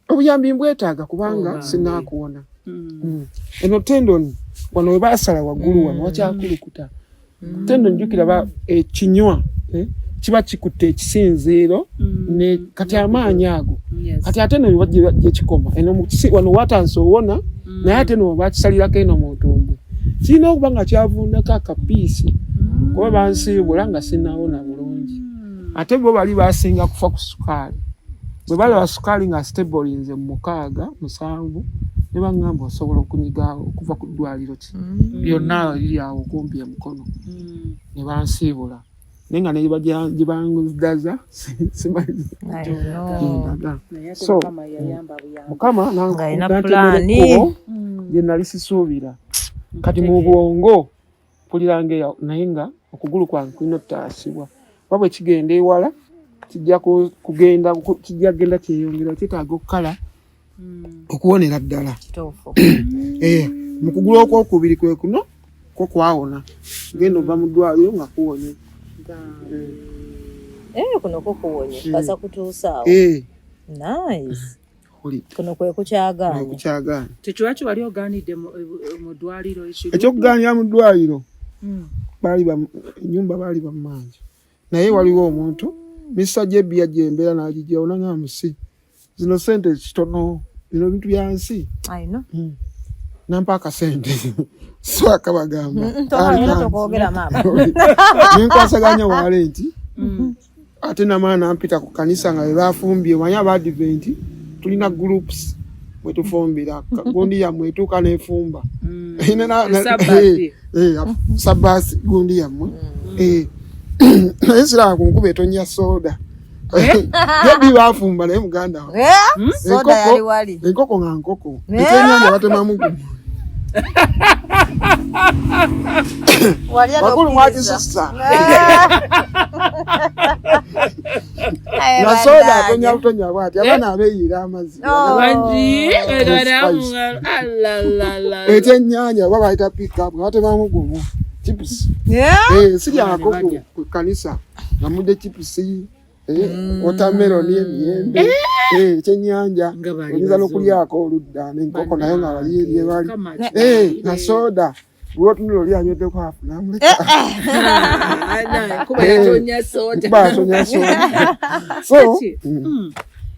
obuyambi mbwetaaga kubanga sinaakuwona eno tendoni wano we baasala waggulu wano wakyakulukuta tendoni jjukira ekinywa kiba kikutte ekisinziiro ne kati amaanyi ago kati ate no wajje kikoma eno wano watanse owona naye ate no bakisalirako eno mu ntumbwe kirina okuba nga kyavundako akapiisi kuba bansiibula nga sinawona bulungi ate bo bali basinga kufa ku sukaali bwe balaba sukaali nga stabilinze mu 6-7 ne baŋŋamba osobola okunyiga okuva ku ddwaliro ki byonna liri awo okumpi emukono ne bansiibula nenga ne jibangudaza simanyi so mukama nangainaplani yenali sisuubira kati mu bwongo mpuliranga naye nga okugulu kwange kulina otaasibwa wabwe kigenda ewala kijja genda kyeyongera kyetaaga okukala okuwonera ddala mu kugulu okwokubiri kwe kuno kwo kwawona genda ova mu ddwaliro nga kuwonye kuno kukuwonye kasa kutuusaawo nice kuno kwe kukyagaana tekiwaki wali ogaanidde mu ddwaliro ekyokugaanira mu ddwaliro ennyumba baali bamanja naye waliwo omuntu Mr. Jebi yajja embeera n'agijjawona nga musi zino sente kitono bino bintu bya nsi nampa akasente so akabagamba nenkwasaganya walenti ate namaana nampita ku kanisa nga bebafumbye manya abadiventi tulina groups bwetufumbira gundi yammwe etuuka n'efumba sabasi gundi yammwe naye siraba ku nkuba etonya soda yebi bafumba naye muganda soda yali wali enkoko nga nkoko etenyanja batemamu gumu bakulu mwakisusa na soda atonya bwati abaana abeeyira amazzi ekyenyanja oba bayita pickup nga batemamu gumu chips sirya nkoko ku kanisa nga mudde chips watermelon emiyembe ekyenyanja oyinza n'okulyako oludda n'enkoko nayo nga bali na soda lwotunula oli anyweddeko afu namuleka so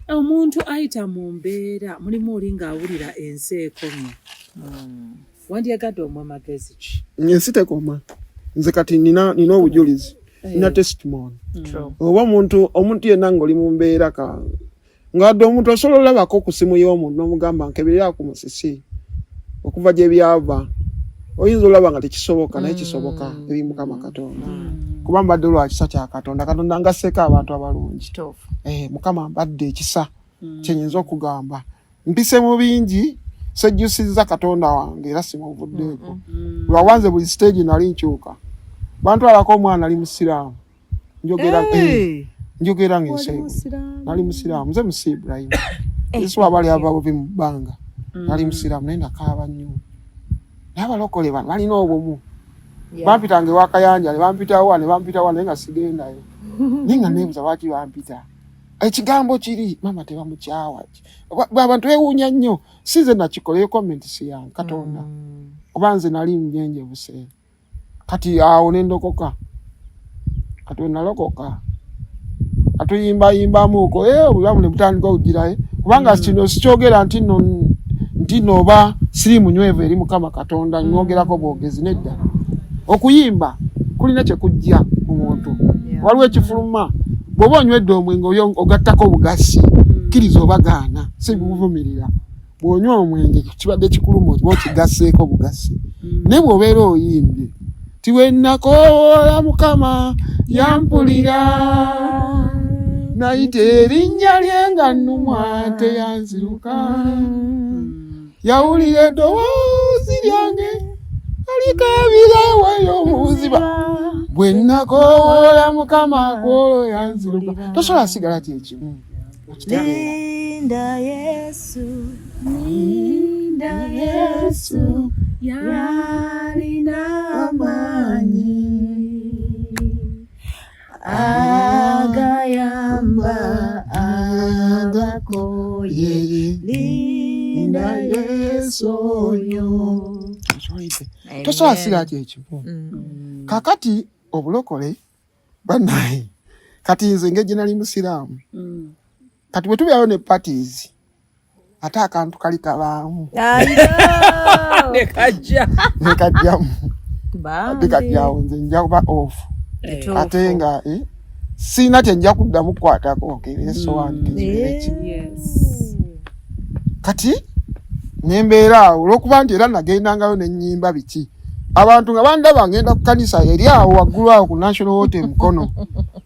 omuntu ayita mu mbeera mulimu oli ng'awulira ensi ekoma wandyagadde omwe magezi ki ensi tekoma nze kati nina obujulizi nina testimony oba omuntu yenna ng'oli mu mbeera ngadde omuntu osobola olabako ku simu y'omuntu n'omugamba nkeberera ku musisi okuva gye byava oyinza olaba nga tekisoboka naye kisoboka eri Mukama Katonda kuba mbadde lwa kisa kya Katonda ngasseeko abantu abalungi Mukama mbadde ekisa kyenyinza okugamba mpise mu bingi sejjusizza Katonda wange era simuvuddeeko lwawanze buli stage nali nkyuka bantu alako omwana ali musiraamu njogera ng'enseego nali musiraamu nze musi Ibrahim yesu abali ababubi mu bbanga nali musiraamu naye nakaaba nnyo n'abalokole bano balina obumu Bampitange wakayanja ne bampitawo ne bampitawo nenga sigendayo. Ninga nebuza waki bampita. Ekigambo kiri mama tebamukyawa. Abantu ewunya nnyo size nakikole comments yange Katonda. Obanze nali mjenje buse. Kati awo nendokoka. Kati nalokoka. Atuyimba muko bulamu ne mutandika ujira kubanga kino sikyogera ntino ba siri munywevu eri Mukama Katonda nyogerako bwogezi nedda. Okuyimba kulina kye kujja omuntu. Waliwo ekifuluma bwoba onywedde omwenge oyo ogattako bugasi kkiriza obagaana si buvumirira. Bw'onywa omwenge kibadde kikuluma okigasseeko bugasi. Ne bw'obeera oyimbye tiwennakoola Mukama yampulira nayite erinnya lye nga nnumwa teyanziruka yawulira eddoboozi lyange alikabira wayo muziba bwe nnakoola Mukama kwolo yanziruka. Tosobola sigala kyekimu. Linda Yesu yalina amaanyi agayamba agakoye linda Yesu oyo. Tosobola sigala kyekimu. Kakati obulokole banaye kati nze ngeje nali musiraamu kati bwe tubyayo ne parties ate akantu kali kabaamu nekajjamu tekajjawo nze nja kuba off ate nga sina kyenja kuddamu kukwatako esowaani kati nembeera awo olwokuba nti era nagendangayo nennyimba biki abantu nga bandaba ngenda ku kanisa eri awo waggulu awo ku National Hotel Mukono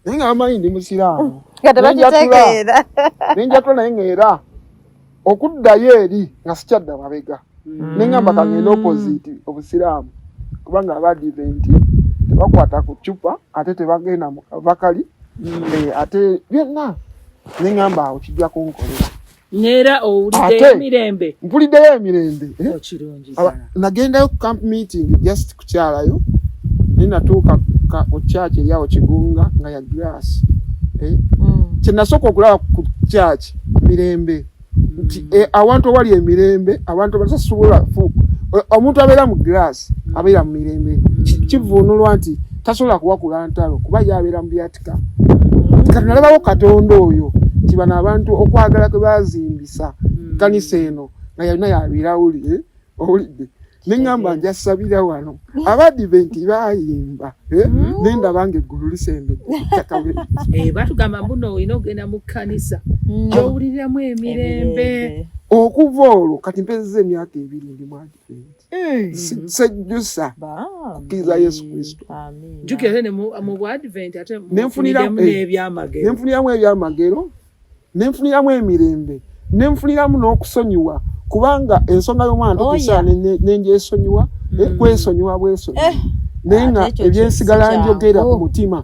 naye nga bamanyi ndi musiraamu nenjatula naye ng'era okuddayo eri nga sikyadda mabega nengamba kangenda opposite obusiraamu kubanga Abadiventi tebakwata ku ccupa ate tebagenda mu bakali ate byonna nengamba awo kijja kunkolera Nera owuliddeyo emirembe. Mpuliddeyo emirembe. Kirungi. Nagendayo ku camp meeting just kukyalayo. Ninatuuka ku church eryawo Kigunga nga ya glass. Kyenasooka okulaba ku church mirembe. Abantu abali emirembe, abantu basasobola omuntu abeera mu glass abeera mu mirembe. Kivunulwa nti tasobola kuwakula ntalo kuba yabeera mu byatika. Kati nalabawo Katonda oyo. Kibana abantu okwagala kwe bazimbisa kanisa eno nga yalina yabirawuli owulidde nengamba njasabira wano Abadiventi bayimba nenda bange eggulu lisembedde batugamba mbuno olina ogenda mu kkanisa gy'owuliriramu emirembe okuva olwo kati mpezeza emyaka 2 ndi mu Adventi sejjusa kukkiriza Yesu Kristo jjukira ne mu Adventi ate nenfuniramu n'ebyamagero nenfuniramu ebyamagero nenfuniramu emirembe nenfuniramu n'okusonyiwa kubanga ensonga y'omwana tokusaana nenjesonyiwa kwesonyiwa bwesonyiwa nenga ebyensigala njogera ku mutima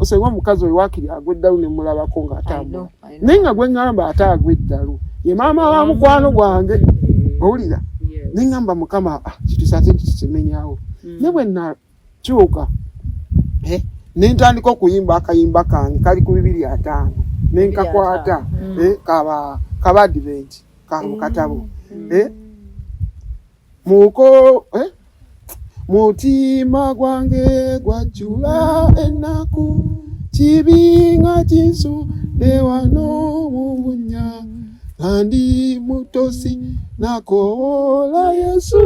senga omukazi oyo wakiri agweddalu nemulabako ng'atambula nenga gwe ŋŋamba ate agweddalu ye maama wa mukwano gwange owulira nengamba Mukama kitusate kikimenyawo ne bwe nakyuka nentandika okuyimba akayimba kange kali ku 2:5 nenkakwata kaba Adventi kangu katabo muko mutima gwange gwajula enaku kibinga kinsu dewano mubunya andi mutosi nakola Yesu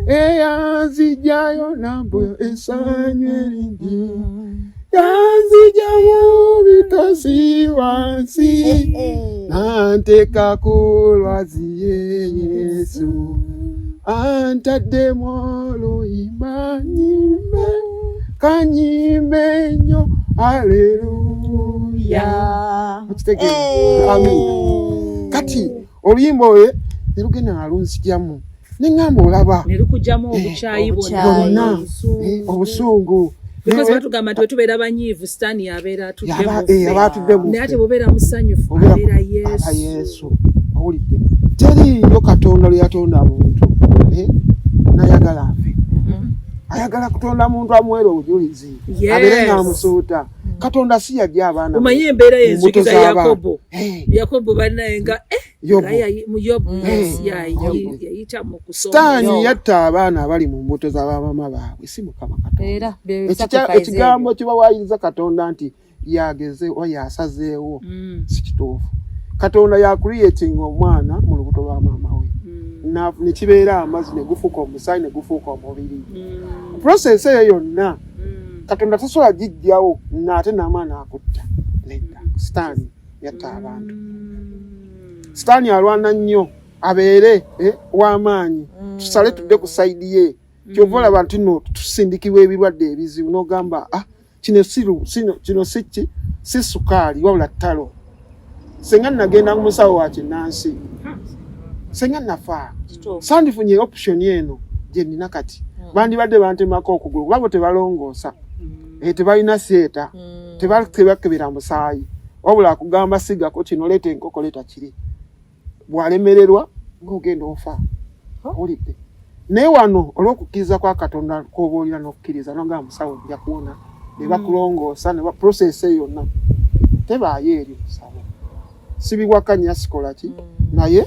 eyanzijayo nambo esanywerindi yanzijayo bitosi wansi nanteka kulwazi Yesu antadde mwolo imanyime kanyime nyo haleluya amen kati oluyimba oyo nerugenda nalunzikyamu nengamba olaba nerukujjamu obukyayi bwonna obusungu because batugamba nti wetubeera banyiivu sitaani yabeera atuddemu naye ate bwobeera musanyufu abeera Yesu owulidde teriyo Katonda lwe yatonda muntu nayagala afe ayagala kutonda muntu amuwera obujulizi abeere ng'amusuuta. Katonda si yajja abaana omanyi embeera yenzikiza Yakobo bannaye nga yayita mu kusoma. Sitaani yatta abaana abali mu mbuto z'abamama baabwe si Mukama Katonda. Ekigambo kibawaayiriza Katonda nti yageze oba yasazeewo si kituufu. Katonda yakuliyetinga omwana mu lubuto lwa maama we ne kibeera amazzi ne gufuuka omusaayi ne gufuuka omubiri. Process eyo yonna Katonda tasobola gijjawo n'ate n'amaana akutta. Nedda Sitaani yatta abantu. Sitaani alwana nnyo abeere w'amaanyi. Tusale tudde ku sayidi ye. Kyova olaba nti nno tusindikibwa ebirwadde ebizibu n'ogamba kino si sukaali wabula ttalo. Senga nagenda ku musawo wa kinnansi. Senga nafa. Sandifunye option eno gye nina kati. Bandibadde bantemako okugulu labo tebalongoosa. Tebalina seeta. Tebakebera musaayi. Wabula akugamba sigako kino leeta enkoko leeta kiri. Bw'alemererwa ng'ogenda ofa. Olidde. Naye wano olw'okukkiriza kwa Katonda kw'obuulira n'okukkiriza n'ogamba musawo nja kuwona ne bakulongoosa ne process eyo yonna tebaayo eri musawo. Sibiwakanya sikola ki naye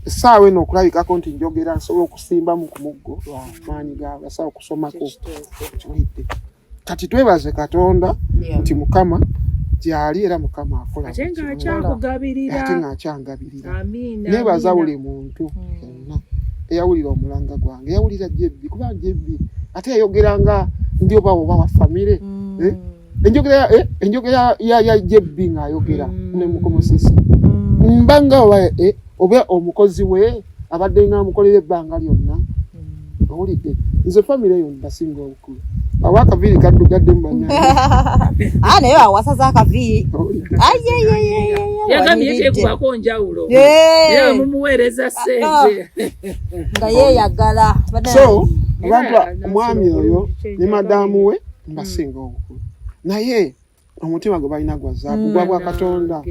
essaawa eno okulabikako nti njogera nsobola okusimbamu ku muggo lw'amaanyi g'abasawo okusomako kiwidde. Kati twebaze Katonda nti Mukama gy'ali era Mukama akola ate ng'akyangabirira. Neebaza buli muntu yonna eyawulira omulanga gwange eyawulira Jebbi kuba Jebbi ate yayogeranga ndi oba wa famire enjogera ya Jebbi ng'ayogera ne mukomusisi mbanga oba omukozi we abadde ng'amukolera ebbanga lyonna owulidde nze famire yo ndasinga obukulu awa akaviiri kaddugadde mu bannange naye awasaza akaviiri yagambye teekubaako njawulo era mumuweereza ssente nga yeeyagala. So abantu omwami oyo ne madaamu we mbasinga obukulu naye omutima gwe balina gwa zaabu gwa bwa Katonda.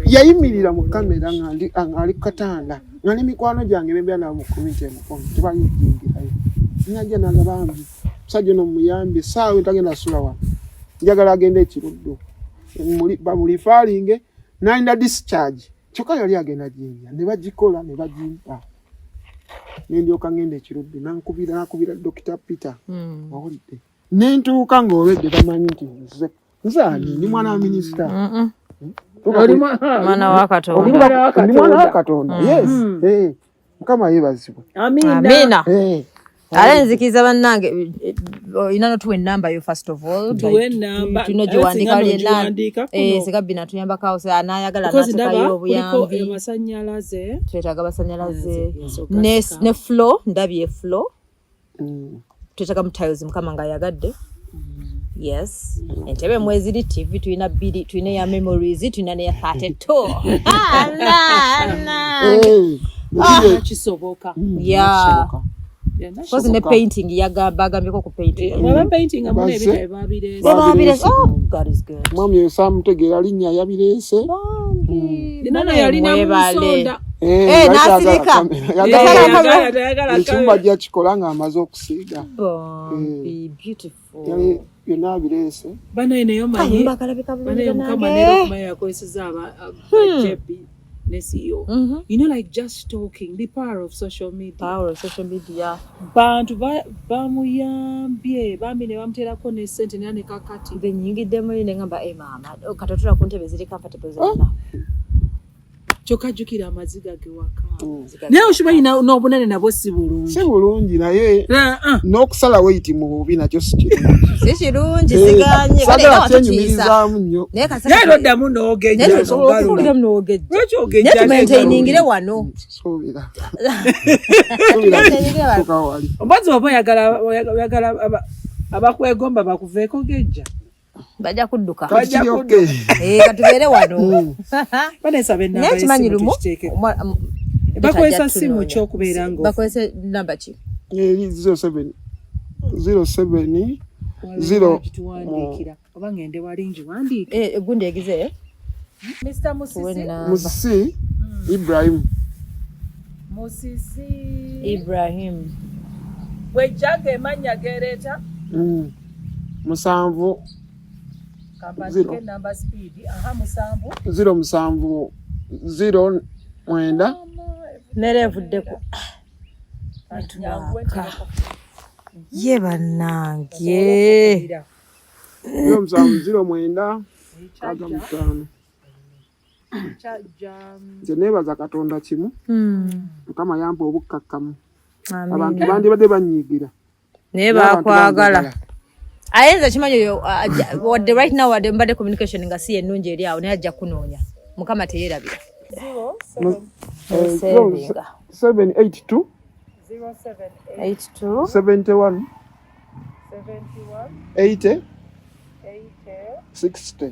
Yayimirira mu kamera ng'ali ku katanda nga n'emikwano gyange bembeera nabo mu komiti emukono tebayinjingirayo. Najja nagabambi musajja ono muyambe essaawa entagenda sula wano njagala agenda ekiruddu bamulifaalinge n'alina discharge kyokka yali agenda jinja ne bagikola ne bagimpa nendyoka ngenda ekiruddu nakubira Dr. Peter wawulidde nentuuka ng'olwedde bamanyi nti nze ani ndi mwana wa minisita mwana wa Katonda. Ndi mwana wa Katonda. Yes. Mukama yeebazibwe. Amina. Alenzikiza bannange ina notuwe namba yo first of all. Tuwe namba. Tunojiwandika lyena. Sigabbi natuyamba kawo se anayagala natakayo obuyambi. Kuliko amasannyalaze. Twetaaga amasannyalaze. Ne flow ndabye flow. Twetaaga mutiles Mukama nga yagadde. Yes. Entebe mweziri TV tuina bidi tuina ya memories tuina ya 32. Kisoboka. Yeah. Because ne painting yagambako ku painting. Mwa painting amune ebika babire. Oh, God is good. Mwami osamutegera linnya yabirese. Nano yalina musonda. Nasirika. Ekimba gya kikola nga amaze okusiiga. Beautiful. Yali byonna birese. Bana eneyo manyi. Bana Mukama nero kumaya yakozesa Jebbi ne CEO. You know, like just talking, the power of social media. Bantu bamuyambye bambi ne bamuteerako ne ssente ne kakati. Benyingiddemu ne ngamba mama katotula ku ntebe ziri comfortable zonna. Kyokka jjukira amaziga ge waka. Naye oshimanyi n'obunene nabwo si bulungi. Si bulungi naye n'okusala weiti mu bubi nakyo si kirungi. Si kirungi siganye. Sagala kyenyumirizaamu nnyo. Naye loddamu n'ogejja. Lwaki ogejja? Naye tumaintainingire wano. Suubira. Omubazi oba oyagala abakwegomba bakuveeko gejja. Bajja kudduka. Katubeere wano. Baneesaba ennamba y'essimu tukiteeke. Bakozesa ssimu ki okubeera ngo? Bakozesa nnamba ki? 07 tuwandiikira. Oba ngende wali njiwandiike. Gundi egize. Mr. Musisi Ibrahim. Musisi Ibrahim. bwejjaga emanya gereeta 7 kampatike namba speed 7 09 nerevuddeko ye bannange 0709 nze neebaza Katonda kimu Mukama yampa obukkakkamu abantu bandibadde banyiigira naye bakwagala ayinza kimanyi oyo wadde right now wadde mbadde communication nga si yennungi eri awo naye ajja kunoonya Mukama teyeerabira 782 71 80 60